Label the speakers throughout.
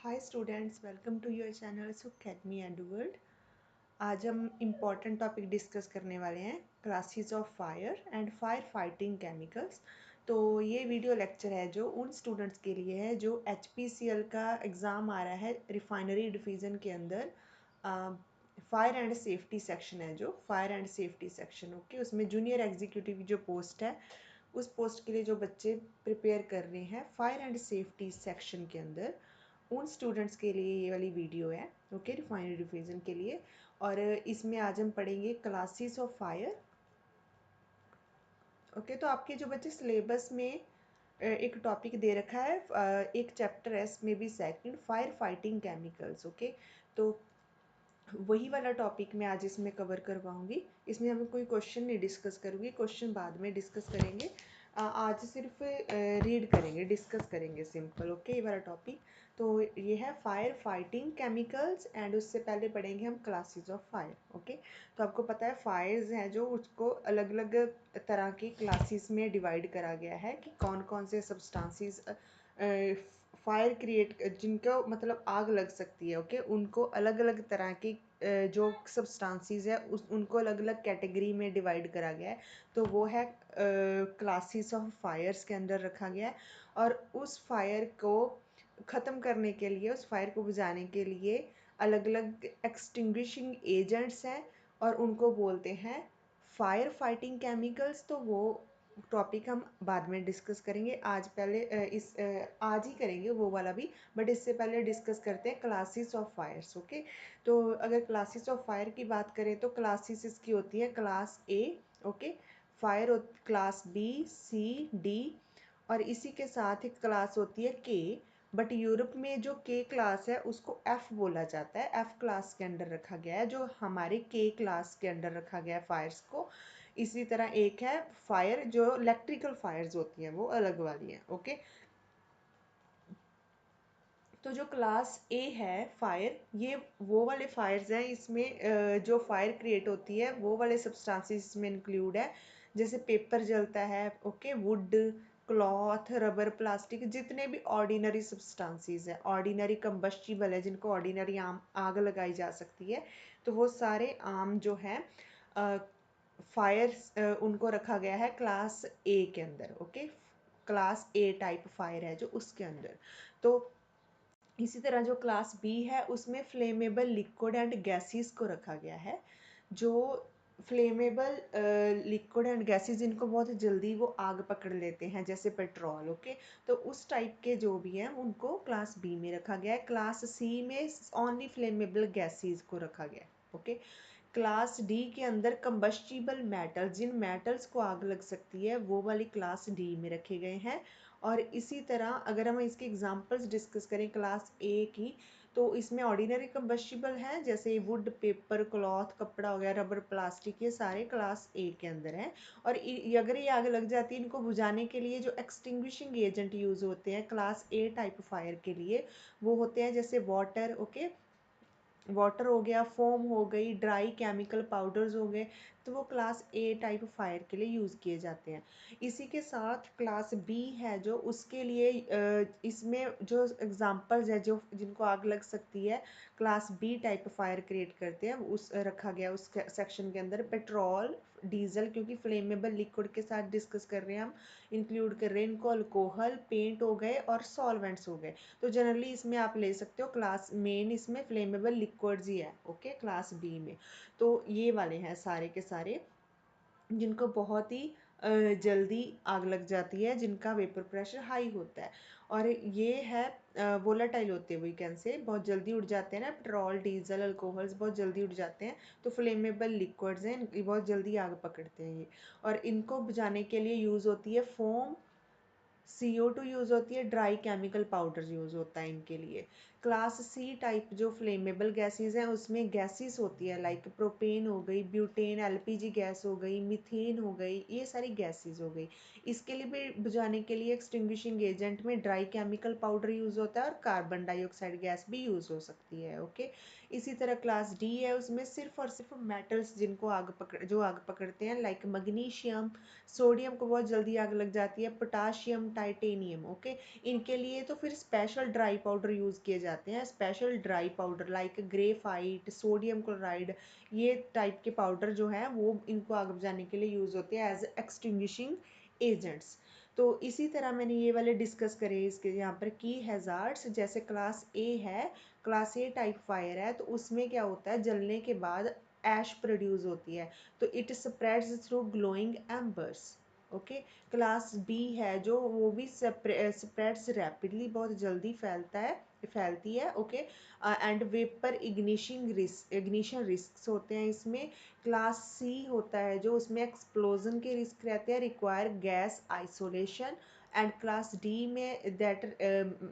Speaker 1: Hi students, welcome to your channel academy Adworld. आज हम important topic discuss करने वाले हैं, classes of fire and fire fighting chemicals. तो ये वीडियो लेक्चर है जो उन स्टूडेंट्स के लिए है जो HPCL का एग्ज़ाम आ रहा है रिफाइनरी डिवीज़न के अंदर। फायर एंड सेफ्टी सेक्शन है, जो fire and safety section, okay, उसमें जूनियर एग्जीक्यूटिव जो पोस्ट है उस पोस्ट के लिए जो बच्चे प्रिपेयर कर रहे हैं फायर एंड सेफ्टी सेक्शन के अंदर, उन स्टूडेंट्स के लिए ये वाली वीडियो है, ओके, रिफाइनरी डिवीजन के लिए। और इसमें आज हम पढ़ेंगे क्लासेस ऑफ फायर। ओके, तो आपके जो बच्चे सिलेबस में एक टॉपिक दे रखा है, एक चैप्टर है इसमें भी, second fire fighting chemicals, okay. तो वही वाला टॉपिक मैं आज इसमें कवर करवाऊंगी। इसमें हम कोई क्वेश्चन नहीं डिस्कस करूँगी, क्वेश्चन बाद में डिस्कस करेंगे। आज सिर्फ रीड करेंगे, डिस्कस करेंगे, सिंपल, ओके, ये वाला टॉपिक। तो ये है फायर फाइटिंग केमिकल्स एंड उससे पहले पढ़ेंगे हम क्लासेस ऑफ फायर, ओके। तो आपको पता है फायर्स हैं जो उसको अलग अलग तरह की क्लासेस में डिवाइड करा गया है कि कौन कौन से सब्सटेंसेस फायर क्रिएट, जिनको मतलब आग लग सकती है, ओके, उनको अलग अलग तरह की जो सब्सटेंसेस है उनको अलग अलग कैटेगरी में डिवाइड करा गया है। तो वो है क्लासेस ऑफ फायर्स के अंदर रखा गया है। और उस फायर को ख़त्म करने के लिए, उस फायर को बुझाने के लिए अलग अलग एक्सटिंग्विशिंग एजेंट्स हैं और उनको बोलते हैं फायर फाइटिंग केमिकल्स। तो वो टॉपिक हम बाद में डिस्कस करेंगे। आज पहले आज ही करेंगे वो वाला भी, बट इससे पहले डिस्कस करते हैं क्लासेस ऑफ फायर्स, ओके। तो अगर क्लासेस ऑफ फायर की बात करें तो क्लासेस इसकी होती है class A, okay, fire class B, C, D, और इसी के साथ एक क्लास होती है के। बट यूरोप में जो के क्लास है उसको एफ बोला जाता है, एफ क्लास के अंडर रखा गया है, जो हमारे के क्लास के अंडर रखा गया है फायर्स को। इसी तरह एक है फायर जो इलेक्ट्रिकल फायर्स होती हैं, वो अलग वाली हैं, ओके। तो जो क्लास ए है फायर, ये वो वाले फायर्स हैं, इसमें जो फायर क्रिएट होती है वो वाले सब्सटेंसेस इसमें इंक्लूड है। जैसे पेपर जलता है, okay, would, cloth, rubber, plastic, जितने भी ऑर्डिनरी सब्सटेंसेस हैं, ऑर्डिनरी कंबस्टिबल है, जिनको ऑर्डिनरी आम आग लगाई जा सकती है, तो वो सारे आम जो है फायर, उनको रखा गया है क्लास ए के अंदर, okay. Class A type fire है जो उसके अंदर। तो इसी तरह जो क्लास बी है उसमें फ्लेमेबल लिक्विड एंड गैसेस को रखा गया है। जो फ्लेमेबल लिक्विड एंड गैसेस जिनको बहुत जल्दी वो आग पकड़ लेते हैं, जैसे पेट्रोल, ओके, तो उस टाइप के जो भी हैं उनको क्लास बी में रखा गया है। क्लास सी में ओनली फ्लेमेबल गैसेस को रखा गया है, ओके। क्लास डी के अंदर कंबस्टिबल मेटल, जिन मेटल्स को आग लग सकती है, वो वाली क्लास डी में रखे गए हैं। और इसी तरह अगर हम इसके एग्जांपल्स डिस्कस करें क्लास ए की, तो इसमें ऑर्डिनरी कंबस्टिबल हैं, जैसे वुड, पेपर, क्लॉथ, कपड़ा हो गया, रबर, प्लास्टिक, ये सारे क्लास ए के अंदर हैं। और अगर ये आग लग जाती है, इनको बुझाने के लिए जो एक्सटिंग्विशिंग एजेंट यूज़ होते हैं क्लास ए टाइप फायर के लिए, वो होते हैं जैसे वाटर, ओके, वाटर हो गया, फोम हो गई, ड्राई केमिकल पाउडर्स हो गए, तो वो क्लास ए टाइप फायर के लिए यूज़ किए जाते हैं। इसी के साथ क्लास बी है जो उसके लिए इसमें जो एग्जांपल्स है जो जिनको आग लग सकती है, class B type fire create करते हैं, उस रखा गया उस सेक्शन के अंदर पेट्रोल, डीजल, क्योंकि फ्लेमेबल लिक्विड के साथ डिस्कस कर रहे हैं हम, इंक्लूड कर रहे हैं इनको, अल्कोहल, पेंट हो गए और सॉल्वेंट्स हो गए। तो जनरली इसमें आप ले सकते हो क्लास मेन, इसमें फ्लेमेबल लिक्विड्स ही है, ओके, क्लास बी में। तो ये वाले हैं सारे के सारे जिनको बहुत ही जल्दी आग लग जाती है, जिनका वेपर प्रेशर हाई होता है। और ये है वोलाटाइल होते हैं, वी कैन से, बहुत जल्दी उड़ जाते हैं ना, पेट्रोल, डीजल, अल्कोहल्स बहुत जल्दी उड़ जाते हैं। तो फ्लेमेबल लिक्विड्स हैं, ये बहुत जल्दी आग पकड़ते हैं ये। और इनको बुझाने के लिए यूज़ होती है फोम, CO2 यूज़ होती है, ड्राई केमिकल पाउडर यूज़ होता है इनके लिए। क्लास सी टाइप जो फ्लेमेबल गैसेस हैं उसमें गैसेस होती है, लाइक प्रोपेन हो गई, ब्यूटेन, LPG गैस हो गई, मीथेन हो गई, ये सारी गैसेस हो गई। इसके लिए भी बुझाने के लिए एक्सटिंग्विशिंग एजेंट में ड्राई केमिकल पाउडर यूज़ होता है और कार्बन डाइऑक्साइड गैस भी यूज़ हो सकती है, ओके। इसी तरह क्लास डी है, उसमें सिर्फ और सिर्फ मेटल्स जिनको आग पकड़ते हैं, लाइक मैग्नीशियम, सोडियम को बहुत जल्दी आग लग जाती है, पोटाशियम टाइटेनियम, ओके। इनके लिए तो फिर स्पेशल ड्राई पाउडर यूज़ किए जाते हैं, special dry powder like graphite, sodium chloride, ये टाइप के पाउडर जो है वो इनको आग बुझाने के लिए यूज़ होते हैं एज एक्सटिंग्विशिंग एजेंट्स। तो इसी तरह मैंने ये वाले डिस्कस करे इसके यहाँ पर की हैजार्ड्स, जैसे क्लास ए है, क्लास ए टाइप फायर है, तो उसमें क्या होता है, जलने के बाद ऐश प्रोड्यूस होती है, तो it spreads through glowing embers, okay. Class B है जो, वो भी स्प्रेड्स रैपिडली, बहुत जल्दी फैलती है, okay. And vapour ignition risk होते हैं इसमें। क्लास सी होता है जो, उसमें एक्सप्लोजन के रिस्क रहते हैं, require gas isolation. And class D में दैट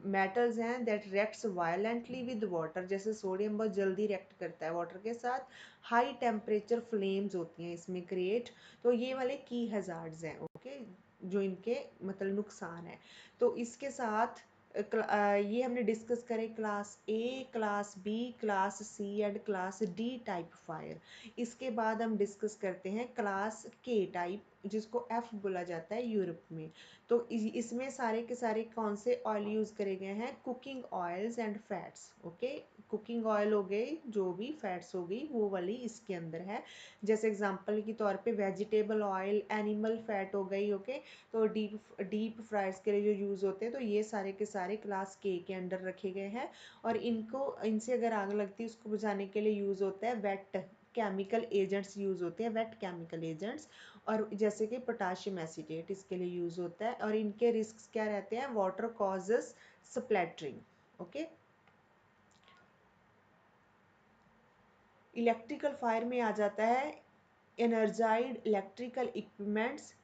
Speaker 1: मेटल्स हैं that reacts violently with water, जैसे सोडियम बहुत जल्दी रिएक्ट करता है वाटर के साथ। हाई टेम्परेचर फ्लेम्स होती हैं इसमें क्रिएट। तो ये वाले की हजार्ड्स हैं, ओके, जो इनके मतलब नुकसान है। तो इसके साथ ये हमने डिस्कस करे class A, class B, class C and class D type fire. इसके बाद हम डिस्कस करते हैं क्लास के टाइप, जिसको एफ बोला जाता है यूरोप में। तो इसमें सारे के सारे कौन से ऑयल यूज़ करे गए हैं, cooking oils and fats, okay. Cooking oil हो गए, जो भी फैट्स हो गई वो वाली इसके अंदर है। जैसे एग्जांपल के तौर पे वेजिटेबल ऑयल, एनिमल फैट हो गई, ओके। तो डीप फ्राइज के लिए जो यूज़ होते हैं, तो ये सारे के सारे क्लास के अंडर रखे गए हैं। और इनसे अगर आग लगती है उसको बुझाने के लिए यूज़ होता है वेट केमिकल एजेंट्स, यूज़ होते हैं वेट केमिकल एजेंट्स। और जैसे कि पोटाशियम एसीटेट इसके लिए यूज़ होता है। और इनके रिस्क क्या रहते हैं, water causes splattering, okay. Electrical fire में आ जाता है एनर्जाइड इलेक्ट्रिकल इक्विपमेंट्स,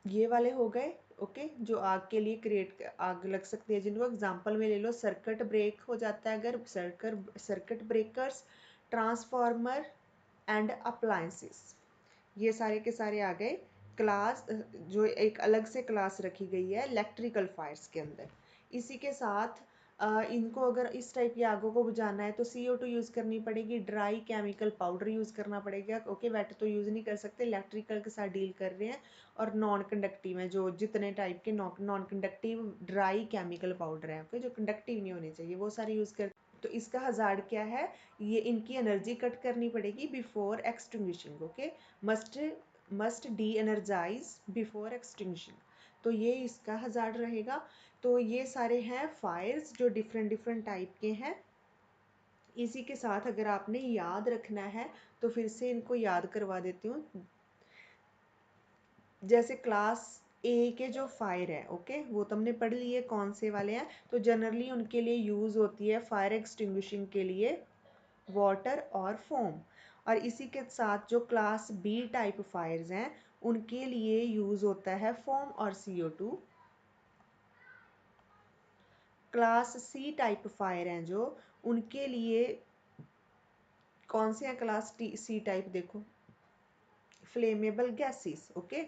Speaker 1: ये वाले हो गए, ओके, जो आग के लिए आग लग सकती है जिनको। एग्जांपल में ले लो, सर्किट ब्रेक हो जाता है अगर, circuit breakers, transformer and appliances, ये सारे के सारे आ गए क्लास, जो एक अलग से क्लास रखी गई है इलेक्ट्रिकल फायर्स के अंदर। इसी के साथ इनको अगर इस टाइप की आगों को बुझाना है तो CO2 यूज़ करनी पड़ेगी, ड्राई केमिकल पाउडर यूज़ करना पड़ेगा, ओके। वेट तो यूज़ नहीं कर सकते, इलेक्ट्रिकल के साथ डील कर रहे हैं। और नॉन कंडक्टिव है, जो जितने टाइप के non conductive dry chemical powder है, ओके, जो कंडक्टिव नहीं होने चाहिए, वो सारे यूज़ कर। तो इसका हजार्ड क्या है, ये इनकी एनर्जी कट करनी पड़ेगी before extinguishing, okay. Must must de energise before extinguishing, तो ये इसका हजार्ड रहेगा। तो ये सारे हैं फायर्स जो डिफरेंट डिफरेंट टाइप के हैं। इसी के साथ अगर आपने याद रखना है तो फिर से इनको याद करवा देती हूँ। जैसे क्लास ए के जो फायर है, ओके, वो तुमने पढ़ लिए कौन से वाले हैं। तो जनरली उनके लिए यूज़ होती है फायर एक्सटिंग्विशिंग के लिए वाटर और फोम। और इसी के साथ जो क्लास बी टाइप फायर्स हैं उनके लिए यूज़ होता है फोम और CO2। Class C type fire हैं जो, उनके लिए कौन से हैं क्लास सी टाइप, देखो, फ्लेमेबल गैसेस, ओके।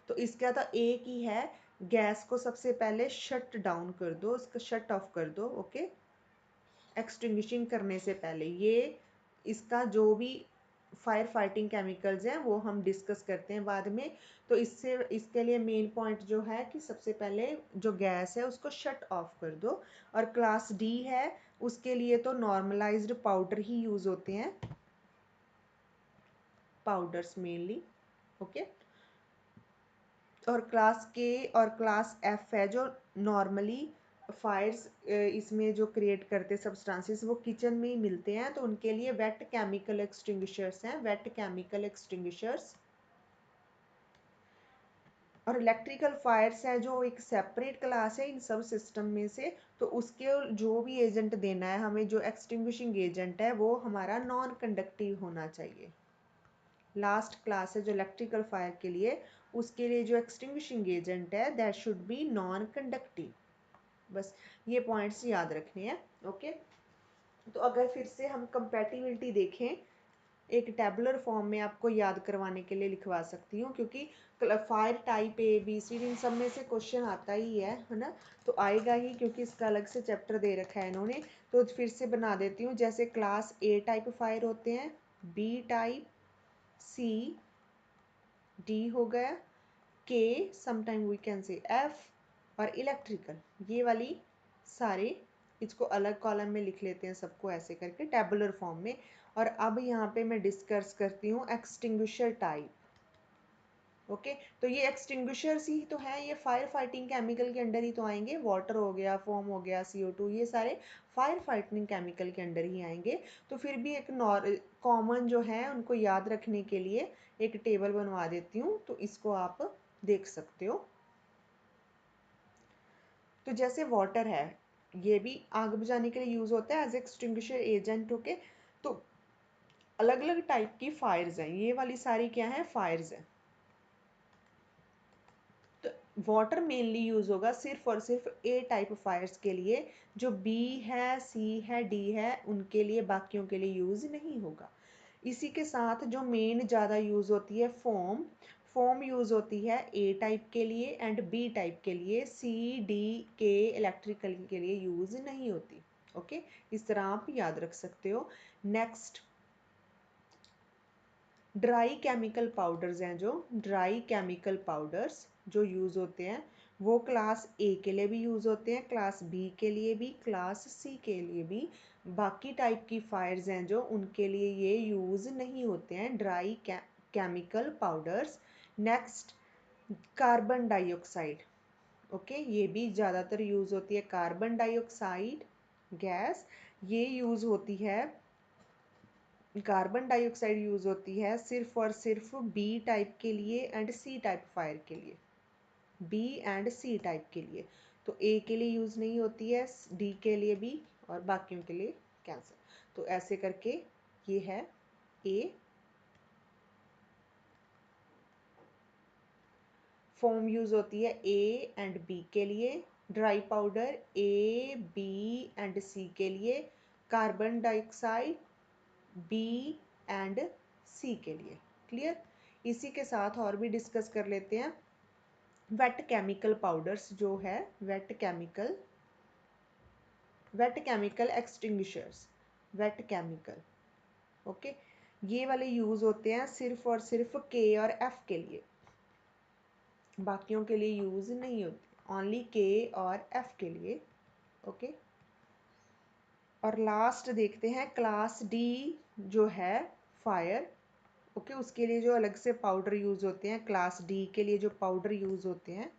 Speaker 1: तो इसका तो एक ही है, गैस को सबसे पहले शट डाउन कर दो, उसका शट ऑफ कर दो, ओके, एक्सटिंग्विशिंग करने से पहले। ये इसका जो भी फायर फाइटिंग केमिकल्स हैं वो हम डिस्कस करते हैं बाद में। तो इसके लिए मेन पॉइंट जो है कि सबसे पहले जो गैस है उसको शट ऑफ कर दो। और क्लास डी है, उसके लिए तो नॉर्मलाइज्ड पाउडर ही यूज़ होते हैं, पाउडर्स मेनली, ओके। और क्लास के और क्लास एफ है जो नॉर्मली फायर्स इसमें जो क्रिएट करते सब्सटेंसेस वो किचन में ही मिलते हैं, तो उनके लिए वेट केमिकल एक्सटिंग्विशर्स हैं, वेट केमिकल एक्सटिंग्विशर्स। और इलेक्ट्रिकल फायर्स है जो एक सेपरेट क्लास है इन सब सिस्टम में से। तो उसके जो भी एजेंट देना है हमें, जो एक्सटिंग्विशिंग एजेंट है वो हमारा नॉन कंडक्टिव होना चाहिए। लास्ट क्लास है जो इलेक्ट्रिकल फायर के लिए, उसके लिए जो एक्सटिंग्विशिंग एजेंट है that should be non conductive. बस ये पॉइंट्स याद रखने हैं, ओके। तो अगर फिर से हम कंपैटिबिलिटी देखें, एक टेबुलर फॉर्म में आपको याद करवाने के लिए लिखवा सकती हूँ, क्योंकि फायर टाइप ABC इन सब में से क्वेश्चन आता ही है ना। तो आएगा ही, क्योंकि इसका अलग से चैप्टर दे रखा है इन्होंने। तो फिर से बना देती हूँ, जैसे क्लास A टाइप फायर होते हैं, B टाइप, C, D हो गया, K, sometime we can say F, और इलेक्ट्रिकल, ये वाली सारे, इसको अलग कॉलम में लिख लेते हैं सबको ऐसे करके टेबुलर फॉर्म में। और अब यहाँ पे मैं डिस्कस करती हूँ एक्सटिंग्विशर टाइप। ओके, तो ये एक्सटिंग्विशर्स ही तो है, ये फायर फाइटिंग केमिकल के अंडर ही तो आएंगे। वाटर हो गया, फोम हो गया, CO2, ये सारे फायर फाइटिंग केमिकल के अंडर ही आएंगे। तो फिर भी एक कॉमन जो है उनको याद रखने के लिए एक टेबल बनवा देती हूँ, तो इसको आप देख सकते हो। तो जैसे वाटर है, ये भी आग बुझाने के लिए यूज होता है एज एक्सटिंग्विशर एजेंट। ओके, तो अलग अलग टाइप की फायर्स हैं, ये वाली सारी क्या है, फायर्स हैं। तो वाटर मेनली यूज होगा सिर्फ और सिर्फ ए टाइप फायर्स के लिए, जो बी है, सी है, डी है, उनके लिए, बाकियों के लिए यूज नहीं होगा। इसी के साथ जो मेन ज़्यादा यूज होती है फोम, फोम यूज होती है ए टाइप के लिए एंड बी टाइप के लिए, सी, डी, के इलेक्ट्रिकल के लिए यूज नहीं होती। ओके, इस तरह आप याद रख सकते हो। नेक्स्ट, ड्राई केमिकल पाउडर्स हैं, जो ड्राई केमिकल पाउडर्स जो यूज़ होते हैं, वो क्लास ए के लिए भी यूज़ होते हैं, क्लास बी के लिए भी, क्लास सी के लिए भी। बाकी टाइप की फायर्स हैं जो, उनके लिए ये यूज़ नहीं होते हैं dry chemical powders. Next, carbon dioxide. Okay, ये भी ज़्यादातर यूज़ होती है कार्बन डाइऑक्साइड गैस। ये यूज़ होती है, कार्बन डाइऑक्साइड यूज होती है सिर्फ और सिर्फ बी टाइप के लिए एंड सी टाइप फायर के लिए, बी एंड सी टाइप के लिए। तो ए के लिए यूज नहीं होती है, डी के लिए भी, और बाकियों के लिए कैंसर। तो ऐसे करके ये है ए। फोम यूज होती है ए एंड बी के लिए, dry powder A, B and C के लिए, carbon dioxide B and C के लिए। क्लियर? इसी के साथ और भी डिस्कस कर लेते हैं वेट केमिकल पाउडर्स, जो है wait chemical extinguishers, wait chemical. Okay, ये वाले यूज होते हैं सिर्फ और सिर्फ के और एफ के लिए, बाकियों के लिए यूज नहीं होती, ओनली के और एफ के लिए। ओके, और लास्ट देखते हैं क्लास डी जो है फायर। ओके, उसके लिए जो अलग से पाउडर यूज होते हैं, क्लास डी के लिए जो पाउडर यूज होते हैं,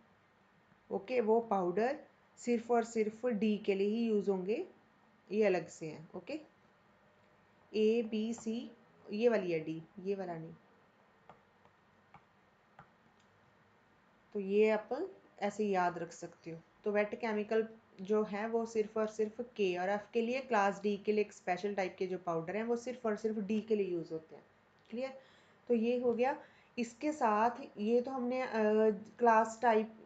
Speaker 1: ओके, वो पाउडर सिर्फ और सिर्फ डी के लिए ही यूज होंगे, ये अलग से हैं। ओके, ए, बी, सी, ये वाली है डी, ये वाला नहीं। तो ये आप ऐसे याद रख सकते हो। तो वेट केमिकल जो है वो सिर्फ और सिर्फ के और एफ के लिए, क्लास डी के लिए एक स्पेशल टाइप के जो पाउडर हैं वो सिर्फ और सिर्फ डी के लिए यूज होते हैं। क्लियर? तो ये हो गया। इसके साथ ये तो हमने क्लास टाइप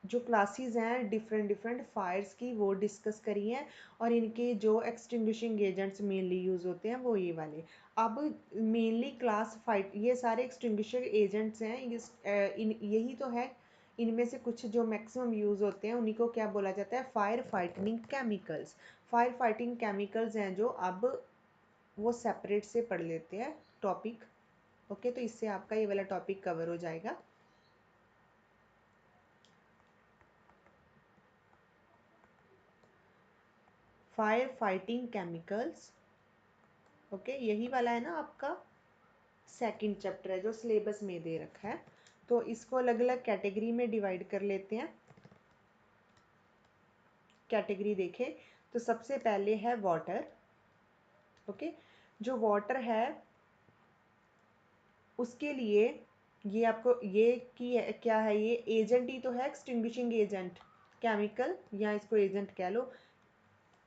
Speaker 1: जो क्लासेस हैं डिफरेंट डिफरेंट फायर्स की वो डिस्कस करी हैं, और इनके जो एक्सटिंग्विशिंग एजेंट्स मेनली यूज़ होते हैं वो ये वाले। अब मेनली क्लास फाइट, ये सारे एक्सटिंग्विशर एजेंट्स हैं, यही तो है, इनमें से कुछ जो मैक्सिमम यूज़ होते हैं उन्हीं को क्या बोला जाता है, fire fighting chemicals. Fire fighting chemicals हैं जो, अब वो सेपरेट से पढ़ लेते हैं टॉपिक। ओके, तो इससे आपका ये वाला टॉपिक कवर हो जाएगा। Fire fighting chemicals. ओके, यही वाला है ना आपका सेकंड चैप्टर है जो सिलेबस में दे रखा है। तो इसको अलग अलग कैटेगरी में डिवाइड कर लेते हैं। कैटेगरी देखें तो सबसे पहले है वाटर। ओके, जो वाटर है उसके लिए ये आपको ये की है, क्या है, ये एजेंट ही तो है, एक्सटिंग्विशिंग एजेंट केमिकल, या इसको एजेंट कह लो,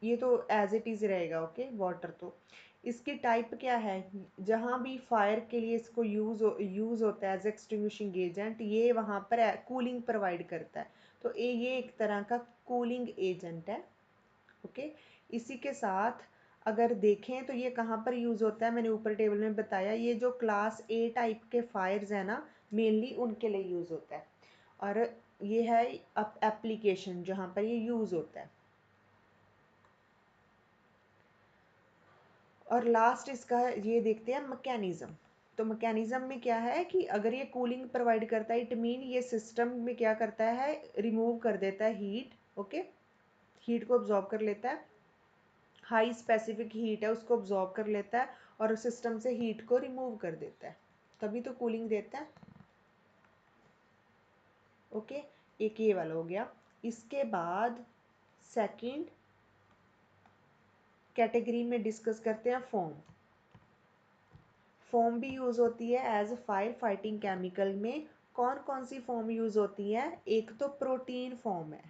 Speaker 1: ये तो एज इट इज रहेगा। Okay, water. तो इसकी टाइप क्या है, जहाँ भी फायर के लिए इसको यूज होता है एज एक्सटिंग्विशिंग एजेंट, ये वहाँ पर कूलिंग प्रोवाइड करता है। तो ये एक तरह का कूलिंग एजेंट है। ओके, इसी के साथ अगर देखें तो ये कहाँ पर यूज होता है, मैंने ऊपर टेबल में बताया, ये जो क्लास ए टाइप के फायर्स है ना, मेनली उनके लिए यूज होता है। और ये है एप्लीकेशन जहाँ पर ये यूज होता है। और लास्ट इसका ये देखते हैं मैकेनिज्म। तो मैकेनिज्म में क्या है कि अगर ये कूलिंग प्रोवाइड करता है, इट मीन ये सिस्टम में क्या करता है, रिमूव कर देता है हीट, ओके, हीट को ऑब्जॉर्ब कर लेता है, हाई स्पेसिफिक हीट है उसको ऑब्जॉर्ब कर लेता है और सिस्टम से हीट को रिमूव कर देता है, तभी तो कूलिंग देता है, ओके। एक ये वाला हो गया। इसके बाद सेकंड कैटेगरी में डिस्कस करते हैं फोम। फोम भी यूज होती है एज फायर फाइटिंग केमिकल में। कौन कौन सी फोम यूज होती है, एक तो प्रोटीन फोम है,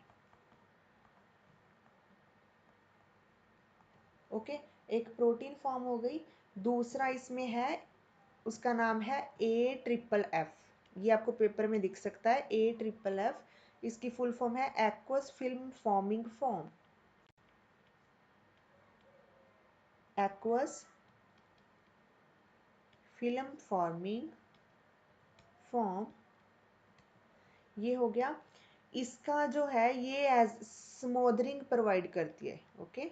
Speaker 1: ओके, एक प्रोटीन फॉर्म हो गई। दूसरा इसमें है, उसका नाम है AFFF, ये आपको पेपर में दिख सकता है AFFF, इसकी फुल फॉर्म है aqueous film forming form, aqueous film forming form, ये हो गया। इसका जो है ये एज स्मोदरिंग प्रोवाइड करती है, ओके,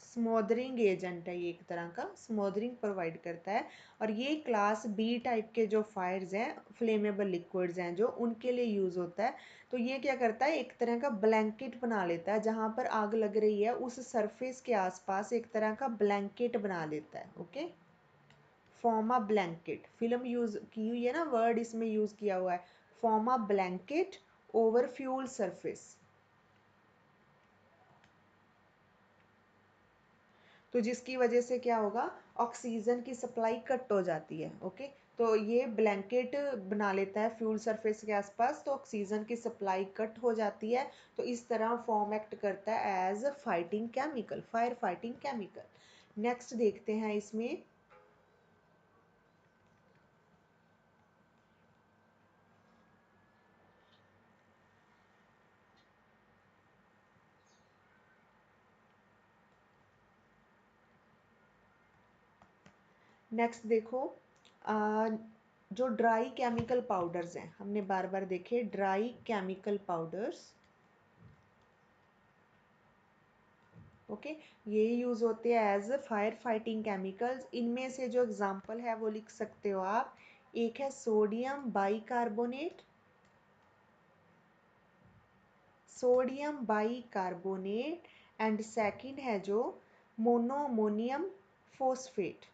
Speaker 1: स्मोदरिंग एजेंट है ये, एक तरह का स्मोदरिंग प्रोवाइड करता है। और ये क्लास बी टाइप के जो फायर्स हैं, फ्लेमेबल लिक्विड्स हैं जो, उनके लिए यूज़ होता है। तो ये क्या करता है, एक तरह का ब्लैंकेट बना लेता है, जहाँ पर आग लग रही है उस सरफेस के आसपास एक तरह का ब्लैंकेट बना लेता है, okay. Form a blanket, film use की हुई है ना, वर्ड इसमें यूज किया हुआ है, form a blanket over fuel surface. तो जिसकी वजह से क्या होगा, ऑक्सीजन की सप्लाई कट हो जाती है, ओके। तो ये ब्लैंकेट बना लेता है फ्यूल सरफेस के आसपास, तो ऑक्सीजन की सप्लाई कट हो जाती है। तो इस तरह फॉर्म एक्ट करता है as fighting chemical, fire fighting chemical. Next देखते हैं इसमें, नेक्स्ट देखो, जो ड्राई केमिकल पाउडर्स हैं, हमने बार बार देखे ड्राई केमिकल पाउडर्स, ओके, ये यूज होते हैं एज फायर फाइटिंग केमिकल्स। इनमें से जो एग्जांपल है वो लिख सकते हो आप। एक है sodium bicarbonate, sodium bicarbonate, and second है जो monoammonium phosphate,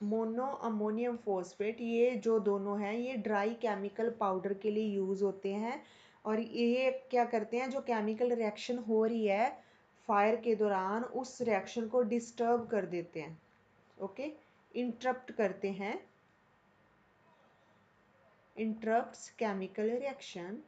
Speaker 1: mono ammonium phosphate. ये जो दोनों हैं ये ड्राई केमिकल पाउडर के लिए यूज होते हैं। और ये क्या करते हैं, जो केमिकल रिएक्शन हो रही है फायर के दौरान उस रिएक्शन को डिस्टर्ब कर देते हैं, ओके, इंटरप्ट करते हैं, इंटरप्ट्स केमिकल रिएक्शन।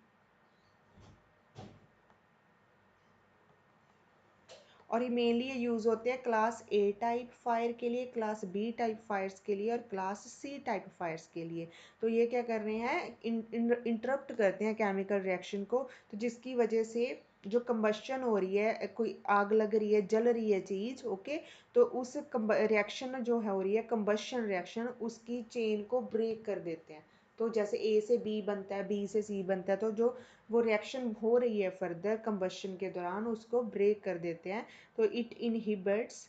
Speaker 1: और ये मेनली ये यूज़ होते हैं क्लास ए टाइप फायर के लिए, क्लास बी टाइप फायर्स के लिए और क्लास सी टाइप फायर्स के लिए। तो ये क्या कर रहे हैं, इंटरप्ट करते हैं केमिकल रिएक्शन को, तो जिसकी वजह से जो कंबशन हो रही है, कोई आग लग रही है, जल रही है चीज़, ओके, तो उस रिएक्शन जो है हो रही है कंबशन रिएक्शन, उसकी चेन को ब्रेक कर देते हैं। तो जैसे ए से बी बनता है, बी से सी बनता है, तो जो वो रिएक्शन हो रही है फर्दर कंबशन के दौरान उसको ब्रेक कर देते हैं। तो it inhibits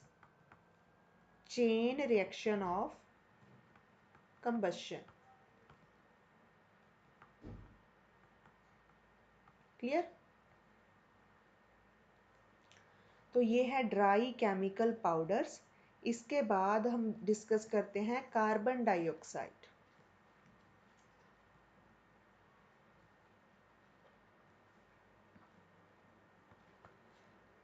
Speaker 1: chain reaction of combustion. Clear. तो ये है ड्राई केमिकल पाउडर्स। इसके बाद हम डिस्कस करते हैं carbon dioxide.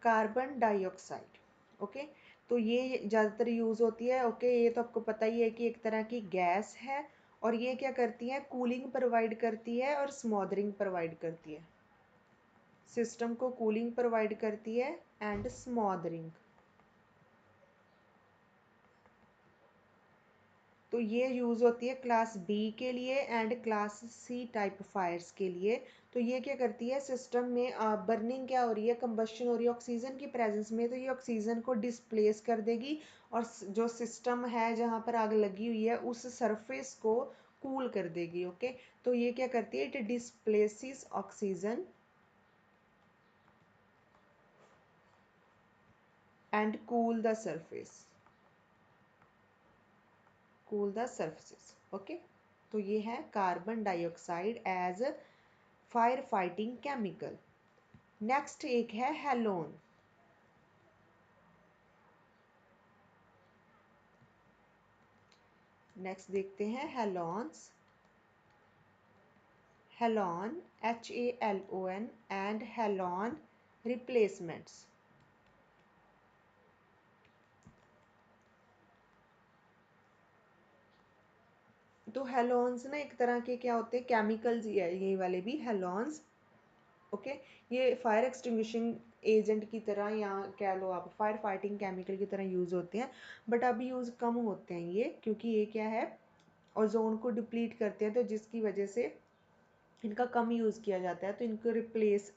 Speaker 1: Carbon dioxide, okay, तो ये ज़्यादातर यूज़ होती है, ओके, ये तो आपको पता ही है कि एक तरह की गैस है। और ये क्या करती है, कूलिंग प्रोवाइड करती है और स्मॉदरिंग प्रोवाइड करती है, सिस्टम को कूलिंग प्रोवाइड करती है एंड स्मॉदरिंग। तो ये यूज़ होती है क्लास बी के लिए and class C type fires के लिए। तो ये क्या करती है, सिस्टम में बर्निंग क्या हो रही है, कंबशन हो रही है ऑक्सीजन की प्रेजेंस में, तो ये ऑक्सीजन को डिस्प्लेस कर देगी और जो सिस्टम है जहाँ पर आग लगी हुई है उस सरफेस को कूल कर देगी, ओके। तो ये क्या करती है, it displaces oxygen and cool the surface, cool the surfaces. Okay, तो ये है carbon dioxide as fire fighting chemical. Next एक है हेलोन। नेक्स्ट देखते हैं halons. Halon HALON and halon replacements. तो हेलोन्स ना एक तरह के क्या होते हैं, केमिकल्स ही है ये वाले भी हेलोन्स। ओके, ये फायर एक्सटिंग्विशिंग एजेंट की तरह या कह लो आप फायर फाइटिंग केमिकल की तरह यूज़ होते हैं, बट अभी यूज़ कम होते हैं ये, क्योंकि ये क्या है ओजोन को डिप्लीट करते हैं, तो जिसकी वजह से इनका कम यूज़ किया जाता है, तो इनको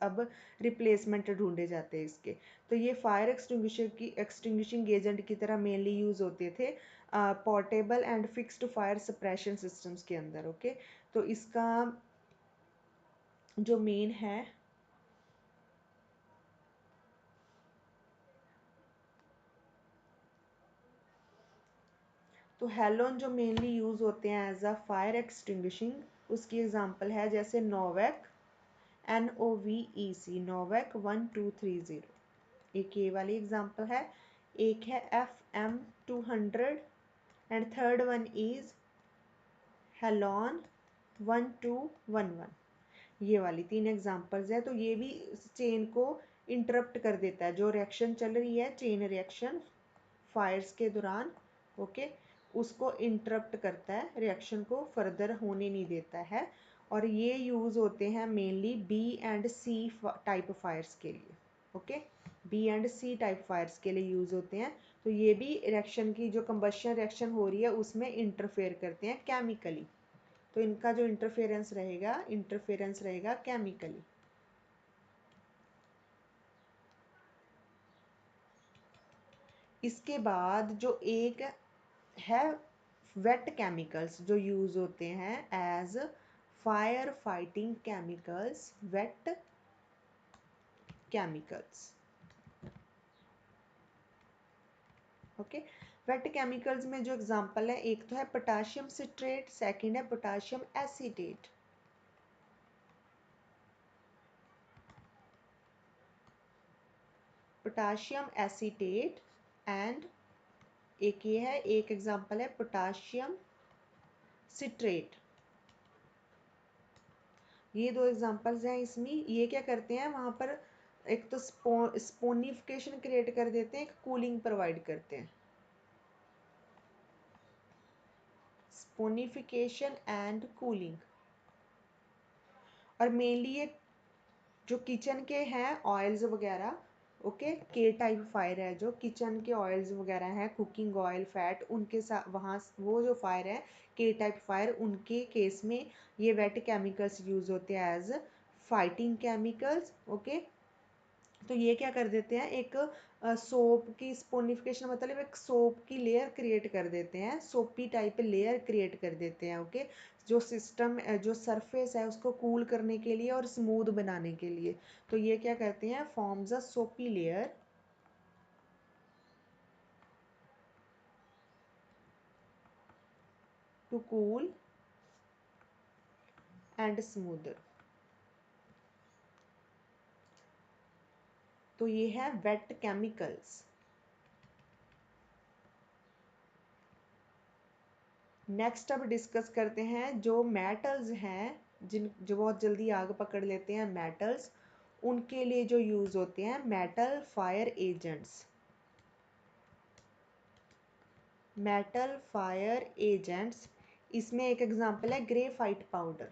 Speaker 1: अब रिप्लेसमेंट ढूंढे जाते हैं इसके। तो ये फायर एक्सटिंग्विशिंग एजेंट की तरह मेनली यूज़ होते थे portable and fixed fire suppression systems के अंदर। ओके, तो इसका जो मेन है तो हेलोन जो मेनली यूज़ होते हैं एज अ फायर एक्सटिंग्विशिंग, उसकी एग्जांपल है जैसे नोवेक NOVEC, नोवेक 1230, एक ये वाली एग्जांपल है। एक है FM200 and third one is halon 1211। ये वाली तीन एग्जांपल्स है। तो ये भी चेन को इंटरप्ट कर देता है, जो रिएक्शन चल रही है चेन रिएक्शन फायर्स के दौरान। ओके, उसको इंटरप्ट करता है, रिएक्शन को फर्दर होने नहीं देता है। और ये यूज़ होते हैं मेनली B&C टाइप फायर्स के लिए। ओके, B&C टाइप फायर्स के लिए यूज़ होते हैं। तो ये भी रिएक्शन की जो कंबशन रिएक्शन हो रही है उसमें इंटरफेयर करते हैं केमिकली। तो इनका जो इंटरफेरेंस रहेगा केमिकली। इसके बाद जो एक है वेट केमिकल्स जो यूज होते हैं as fire fighting chemicals, wet chemicals. Okay, wet chemicals में जो एग्जांपल है, एक तो है पोटाशियम सिट्रेट, सेकंड है potassium acetate. Potassium acetate and एक ये है, एक एग्जांपल है पोटाशियम सिट्रेट। ये दो एग्जांपल्स हैं इसमें। ये क्या करते हैं वहाँ पर, एक तो स्पोनिफिकेशन क्रिएट कर देते हैं, एक कूलिंग प्रोवाइड करते हैं। Saponification and cooling. और मेनली ये जो किचन के हैं ऑयल्स वगैरह, ओके, के टाइप फायर है, जो किचन के ऑयल्स वगैरह हैं, कुकिंग ऑयल फैट, उनके साथ वहाँ वो जो फायर है के टाइप फायर, उनके केस में ये वेट केमिकल्स यूज होते हैं एज फाइटिंग केमिकल्स। ओके, तो ये क्या कर देते हैं, एक सोप की स्पोनिफिकेशन मतलब एक सोप की लेयर क्रिएट कर देते हैं, सोपी टाइप लेयर क्रिएट कर देते हैं। ओके, जो सिस्टम जो सरफेस है उसको कूल करने के लिए और स्मूथ बनाने के लिए। तो ये क्या करते हैं, forms a soapy layer to cool and smoother. तो ये है वेट केमिकल्स। नेक्स्ट अब डिस्कस करते हैं जो मेटल्स हैं, जिन जो बहुत जल्दी आग पकड़ लेते हैं मेटल्स, उनके लिए जो यूज होते हैं metal fire agents. Metal fire agents, इसमें एक एग्जांपल है ग्रेफाइट पाउडर।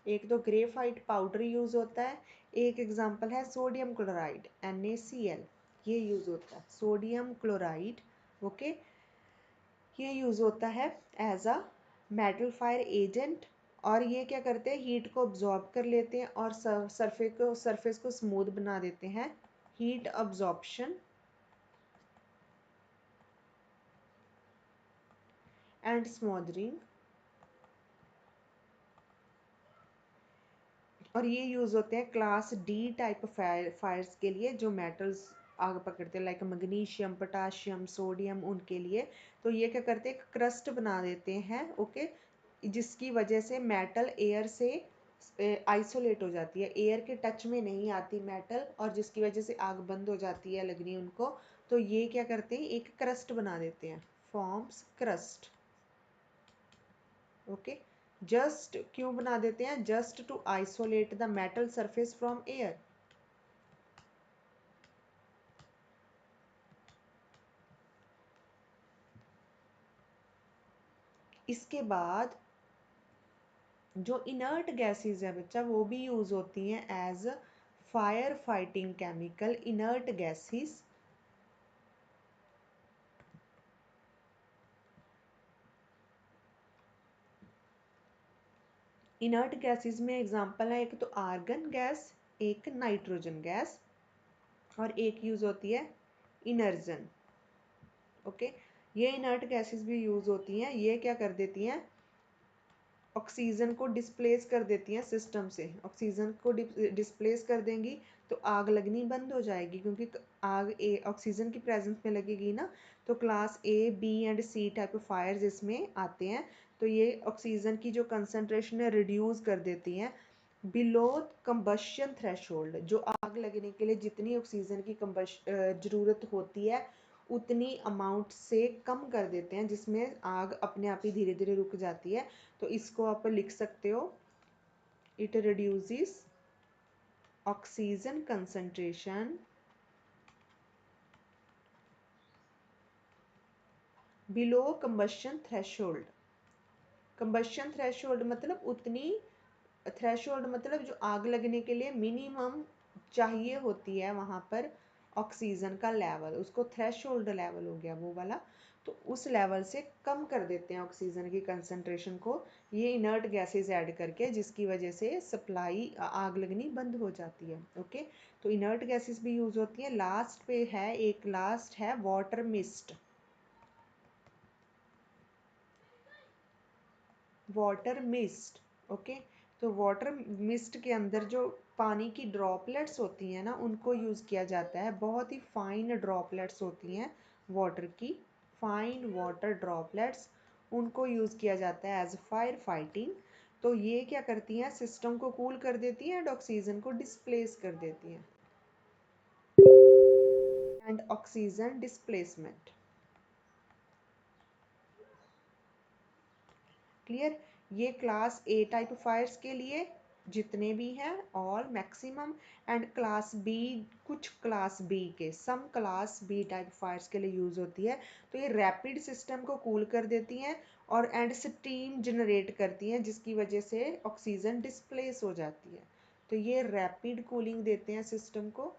Speaker 1: एक तो ग्रेफाइट पाउडर यूज होता है, एक एग्जांपल है सोडियम क्लोराइड NaCl, ये यूज होता है सोडियम क्लोराइड। ओके, ये यूज होता है as a metal fire agent. और ये क्या करते हैं, हीट को अब्जॉर्ब कर लेते हैं और सरफेस को स्मूथ बना देते हैं। Heat absorption and smothering. और ये यूज होते हैं क्लास डी टाइप फायर्स के लिए, जो मेटल्स आग पकड़ते हैं, लाइक मैग्नीशियम, पोटाशियम, सोडियम, उनके लिए। तो ये क्या करते हैं, एक क्रस्ट बना देते हैं, ओके, जिसकी वजह से मेटल एयर से आइसोलेट हो जाती है, एयर के टच में नहीं आती मेटल, और जिसकी वजह से आग बंद हो जाती है लगनी उनको। तो ये क्या करते हैं, एक क्रस्ट बना देते हैं, फॉर्म्स क्रस्ट, ओके। जस्ट क्यों बना देते हैं, just to isolate the metal surface from air. इसके बाद जो इनर्ट गैसेस है बच्चा, वो भी यूज होती हैं as fire fighting chemical, inert gases. Inert gases में एग्जांपल है, एक तो आर्गन गैस, एक नाइट्रोजन गैस, और एक यूज होती है इनर्जन, ओके। ये इनर्ट गैसेस भी यूज होती हैं, ये क्या कर देती हैं, ऑक्सीजन को डिस्प्लेस कर देती हैं सिस्टम से, ऑक्सीजन को डिस्प्लेस कर देंगी तो आग लगनी बंद हो जाएगी, क्योंकि आग ऑक्सीजन की प्रेजेंस में लगेगी ना। तो class A, B and C type of fires इसमें आते हैं। तो ये ऑक्सीजन की जो कंसंट्रेशन है रिड्यूस कर देती हैं बिलो कंबशन थ्रेशोल्ड। जो आग लगने के लिए जितनी ऑक्सीजन की ज़रूरत होती है उतनी अमाउंट से कम कर देते हैं, जिसमें आग अपने आप ही धीरे धीरे रुक जाती है। तो इसको आप लिख सकते हो, it reduces oxygen concentration below combustion threshold. Combustion threshold मतलब उतनी, थ्रेशोल्ड मतलब जो आग लगने के लिए मिनिमम चाहिए होती है वहाँ पर ऑक्सीजन का लेवल, उसको थ्रेशोल्ड लेवल हो गया वो वाला। तो उस लेवल से कम कर देते हैं ऑक्सीजन की कंसंट्रेशन को, ये इनर्ट गैसेस ऐड करके, जिसकी वजह से सप्लाई आग लगनी बंद हो जाती है, ओके। तो इनर्ट गैसेस भी यूज होती है। लास्ट पे है, एक लास्ट है water mist. Water mist, okay. तो वाटर मिस्ट के अंदर जो पानी की ड्रॉपलेट्स होती हैं ना, उनको यूज़ किया जाता है, बहुत ही फाइन ड्रॉपलेट्स होती हैं वाटर की, फाइन वाटर ड्रॉपलेट्स, उनको यूज़ किया जाता है एज फायर फाइटिंग। तो ये क्या करती हैं, सिस्टम को कूल कर देती हैं एंड ऑक्सीजन को डिस्प्लेस कर देती हैं, एंड ऑक्सीजन डिस्प्लेसमेंट, क्लियर। ये क्लास ए टाइप फायर्स के लिए जितने भी हैं all maximum, and class B, कुछ क्लास बी के, some class B type fires के लिए यूज होती है। तो ये रैपिड सिस्टम को कूल कर देती हैं और एंड स्टीम जनरेट करती हैं, जिसकी वजह से ऑक्सीजन डिस्प्लेस हो जाती है। तो ये रैपिड कूलिंग देते हैं सिस्टम को,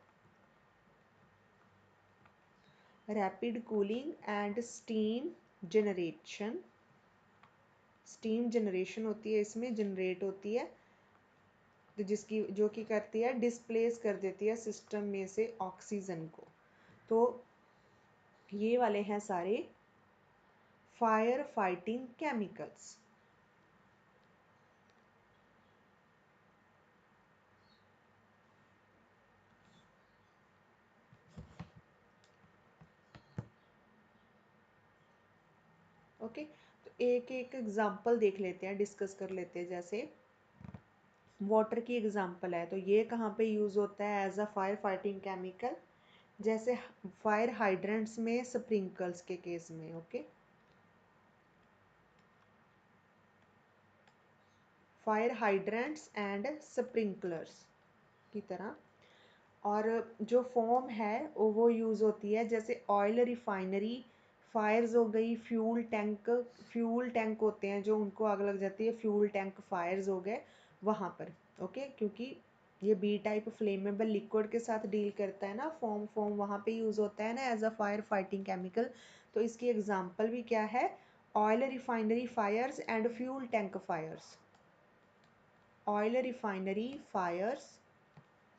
Speaker 1: rapid cooling and steam generation. Steam generation होती है, इसमें जनरेट होती है, तो जिसकी जो कि करती है डिस्प्लेस कर देती है सिस्टम में से ऑक्सीजन को। तो ये वाले हैं सारे फायर फाइटिंग केमिकल्स। ओके, तो एक एक एग्जांपल देख लेते हैं, डिस्कस कर लेते हैं। जैसे वाटर की एग्जांपल है, तो ये कहाँ पे यूज होता है as a fire fighting chemical, जैसे फायर हाइड्रेंट्स में, स्प्रिंकल्स के केस में, okay. Fire hydrants and sprinklers की तरह। और जो फोम है वो यूज़ होती है, जैसे ऑयल रिफाइनरी फायर्स हो गई, फ्यूल टैंक, फ्यूल टैंक होते हैं जो, उनको आग लग जाती है, फ्यूल टैंक फायर्स हो गए वहाँ पर, ओके। क्योंकि ये बी टाइप फ्लेमेबल लिक्विड के साथ डील करता है ना, फोम, फोम वहाँ पे यूज़ होता है ना as a fire fighting chemical. तो इसकी एग्जाम्पल भी क्या है, oil refinery fires and fuel tank fires, oil refinery fires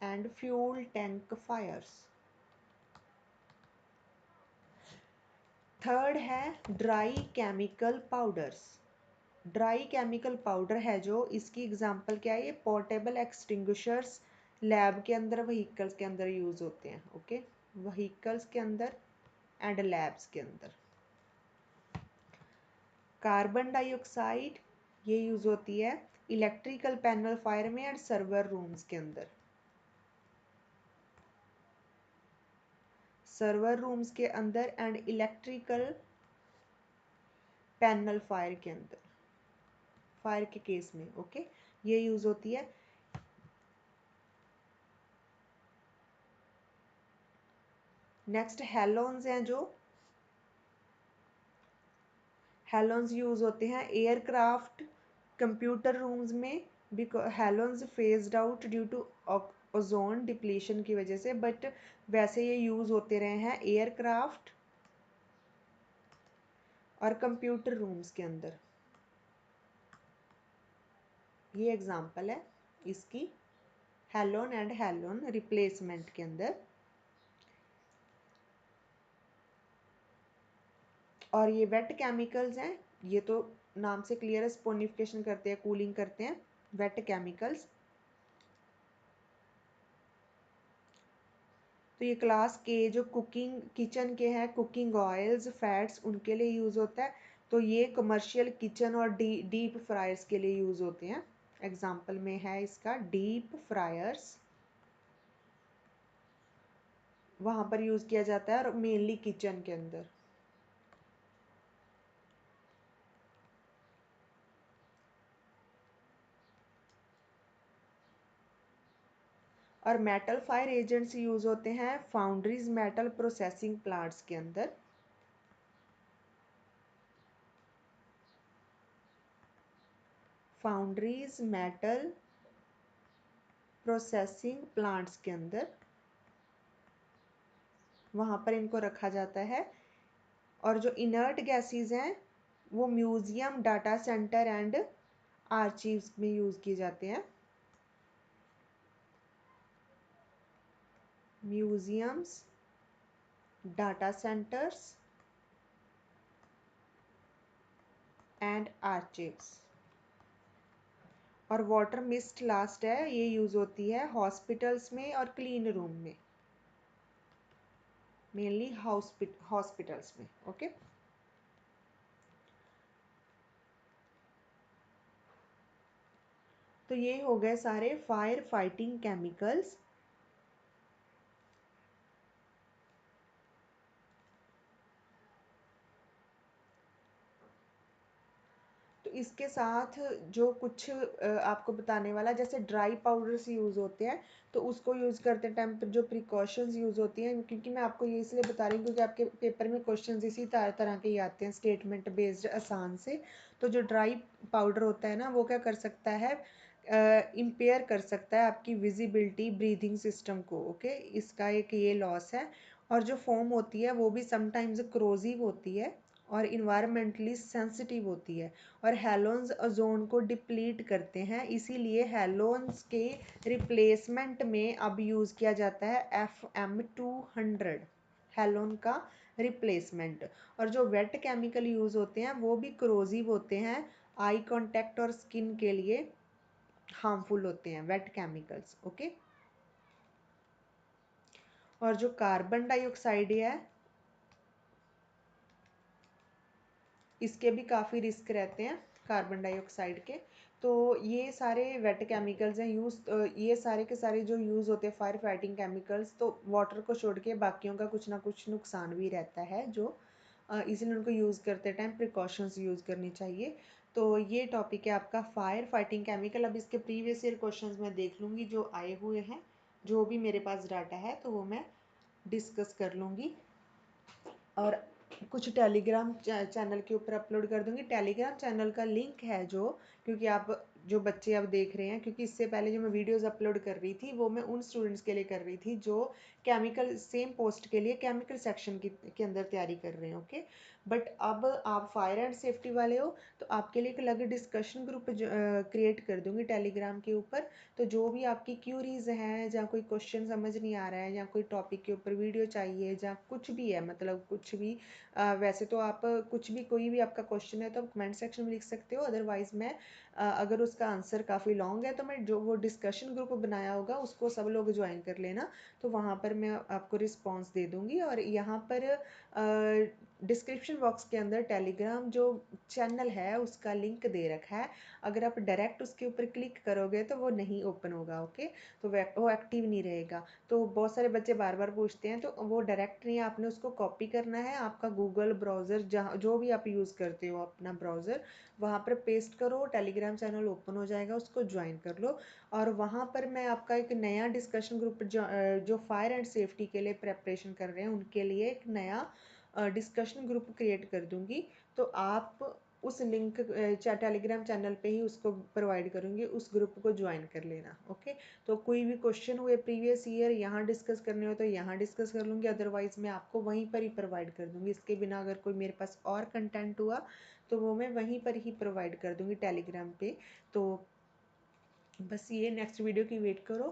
Speaker 1: and fuel tank fires. Third है dry chemical powders, dry chemical powder है जो, इसकी एग्जांपल क्या है, ये पोर्टेबल एक्सटिंग्विशर्स लैब के अंदर, व्हीकल्स के अंदर यूज होते हैं। ओके, व्हीकल्स के अंदर एंड लैब्स के अंदर। कार्बन डाइऑक्साइड ये यूज होती है इलेक्ट्रिकल पैनल फायर में एंड सर्वर रूम्स के अंदर, सर्वर रूम्स के अंदर एंड इलेक्ट्रिकल पैनल फायर के अंदर, फायर के केस में। ओके, ये यूज होती है। नेक्स्ट हैलोन्स हैं जो, हैलोन्स यूज होते हैं एयरक्राफ्ट कंप्यूटर रूम्स में, because halons phased out due to ozone depletion की वजह से, बट वैसे ये यूज होते रहे हैं एयरक्राफ्ट और कंप्यूटर रूम्स के अंदर। ये एग्जांपल है इसकी, हैलोन एंड हैलोन रिप्लेसमेंट के अंदर। और ये वेट केमिकल्स हैं, ये तो नाम से क्लियर है, स्पोनिफिकेशन करते हैं, कूलिंग करते हैं, वेट केमिकल्स। तो ये क्लास के जो कुकिंग किचन के हैं, कुकिंग ऑयल्स फैट्स उनके लिए यूज होता है। तो ये कमर्शियल किचन और डीप फ्रायर्स के लिए यूज होते हैं। एग्जाम्पल में है इसका डीप फ्रायर्स, वहां पर यूज किया जाता है, और मेनली किचन के अंदर। और मेटल फायर एजेंट्स यूज होते हैं फाउंड्रीज मेटल प्रोसेसिंग प्लांट्स के अंदर। फाउंड्रीज मेटल प्रोसेसिंग प्लांट्स के अंदर, वहां पर इनको रखा जाता है। और जो इनर्ट गैसेस हैं वो museum, data center and archives में यूज किए जाते हैं। Museums, data centers and archives. और वाटर मिस्ट लास्ट है, ये यूज होती है हॉस्पिटल्स में और क्लीन रूम में, मेनली हॉस्पिटल्स में। ओके, तो ये हो गए सारे फायर फाइटिंग केमिकल्स। तो इसके साथ जो कुछ आपको बताने वाला, जैसे ड्राई पाउडर्स यूज़ होते हैं, तो उसको यूज़ करते टाइम पर जो प्रिकॉशंस यूज़ होती हैं, क्योंकि मैं आपको ये इसलिए बता रही हूँ क्योंकि आपके पेपर में क्वेश्चंस इसी तरह के ही आते हैं, स्टेटमेंट बेस्ड आसान से। तो जो ड्राई पाउडर होता है ना, वो क्या कर सकता है, इम्पेयर कर सकता है आपकी विजिबिलिटी, ब्रीदिंग सिस्टम को। ओके, इसका एक ये लॉस है। और जो फोम होती है वो भी समटाइम्स क्रोजिव होती है और इन्वायरमेंटली सेंसिटिव होती है। और हैलोन्स ओजोन को डिप्लीट करते हैं, इसीलिए हैलोन्स के रिप्लेसमेंट में अब यूज़ किया जाता है FM200, हैलोन का रिप्लेसमेंट। और जो वेट केमिकल यूज़ होते हैं वो भी क्रोजिव होते हैं, आई कांटेक्ट और स्किन के लिए हार्मफुल होते हैं वेट केमिकल्स। ओके, और जो कार्बन डाइऑक्साइड है इसके भी काफ़ी रिस्क रहते हैं, कार्बन डाइऑक्साइड के। तो ये सारे वेट केमिकल्स हैं यूज़, ये सारे के सारे जो यूज़ होते हैं फायर फाइटिंग केमिकल्स, तो वाटर को छोड़ के बाकियों का कुछ ना कुछ नुकसान भी रहता है, जो इसलिए उनको यूज़ करते टाइम प्रिकॉशंस यूज़ करनी चाहिए। तो ये टॉपिक है आपका फायर फाइटिंग केमिकल। अब इसके प्रीवियस ईयर क्वेश्चंस मैं देख लूँगी जो आए हुए हैं, जो भी मेरे पास डाटा है तो वो मैं डिस्कस कर लूँगी, और कुछ टेलीग्राम चैनल के ऊपर अपलोड कर दूंगी। टेलीग्राम चैनल का लिंक है जो, क्योंकि आप जो बच्चे अब देख रहे हैं, क्योंकि इससे पहले जो मैं वीडियोस अपलोड कर रही थी वो मैं उन स्टूडेंट्स के लिए कर रही थी जो केमिकल, सेम पोस्ट के लिए केमिकल सेक्शन के अंदर तैयारी कर रहे हैं। ओके, बट अब आप फायर एंड सेफ्टी वाले हो तो आपके लिए एक अलग डिस्कशन ग्रुप क्रिएट कर दूंगी टेलीग्राम के ऊपर। तो जो भी आपकी क्यूरीज हैं, या कोई क्वेश्चन समझ नहीं आ रहा है, या कोई टॉपिक के ऊपर वीडियो चाहिए, या कुछ भी है, मतलब कुछ भी, वैसे तो आप कुछ भी, कोई भी आपका क्वेश्चन है तो आप कमेंट सेक्शन में लिख सकते हो। अदरवाइज मैं अगर उसका आंसर काफ़ी लॉन्ग है तो मैं जो वो डिस्कशन ग्रुप बनाया होगा उसको सब लोग ज्वाइन कर लेना, तो वहाँ पर मैं आपको रिस्पॉन्स दे दूँगी। और यहाँ पर डिस्क्रिप्शन बॉक्स के अंदर टेलीग्राम जो चैनल है उसका लिंक दे रखा है। अगर आप डायरेक्ट उसके ऊपर क्लिक करोगे तो वो नहीं ओपन होगा, ओके, तो वो एक्टिव नहीं रहेगा। तो बहुत सारे बच्चे बार बार पूछते हैं, तो वो डायरेक्ट नहीं, आपने उसको कॉपी करना है, आपका गूगल ब्राउज़र जहाँ जो भी आप यूज़ करते हो अपना ब्राउज़र, वहाँ पर पेस्ट करो, टेलीग्राम चैनल ओपन हो जाएगा, उसको ज्वाइन कर लो। और वहाँ पर मैं आपका एक नया डिस्कशन ग्रुप जो फायर एंड सेफ्टी के लिए प्रेपरेशन कर रहे हैं उनके लिए एक नया डिस्कशन ग्रुप क्रिएट कर दूंगी। तो आप उस लिंक टेलीग्राम चैनल पे ही उसको प्रोवाइड करूँगी, उस ग्रुप को ज्वाइन कर लेना, ओके। तो कोई भी क्वेश्चन हुए प्रीवियस ईयर यहाँ डिस्कस करने हो तो यहाँ डिस्कस कर लूँगी, अदरवाइज मैं आपको वहीं पर ही प्रोवाइड कर दूँगी। इसके बिना अगर कोई मेरे पास और कंटेंट हुआ तो वो मैं वहीं पर ही प्रोवाइड कर दूँगी टेलीग्राम पे। तो बस ये नेक्स्ट वीडियो की वेट करो।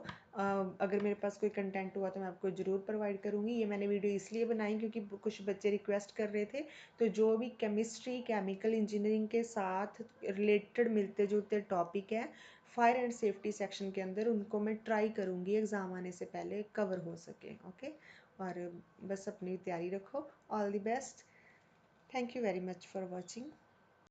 Speaker 1: अगर मेरे पास कोई कंटेंट हुआ तो मैं आपको ज़रूर प्रोवाइड करूँगी। ये मैंने वीडियो इसलिए बनाई क्योंकि कुछ बच्चे रिक्वेस्ट कर रहे थे, तो जो भी केमिस्ट्री केमिकल इंजीनियरिंग के साथ रिलेटेड मिलते जुलते टॉपिक हैं फायर एंड सेफ्टी सेक्शन के अंदर, उनको मैं ट्राई करूँगी एग्ज़ाम आने से पहले कवर हो सके, ओके। और बस अपनी तैयारी रखो। All the best. Thank you very much for watching.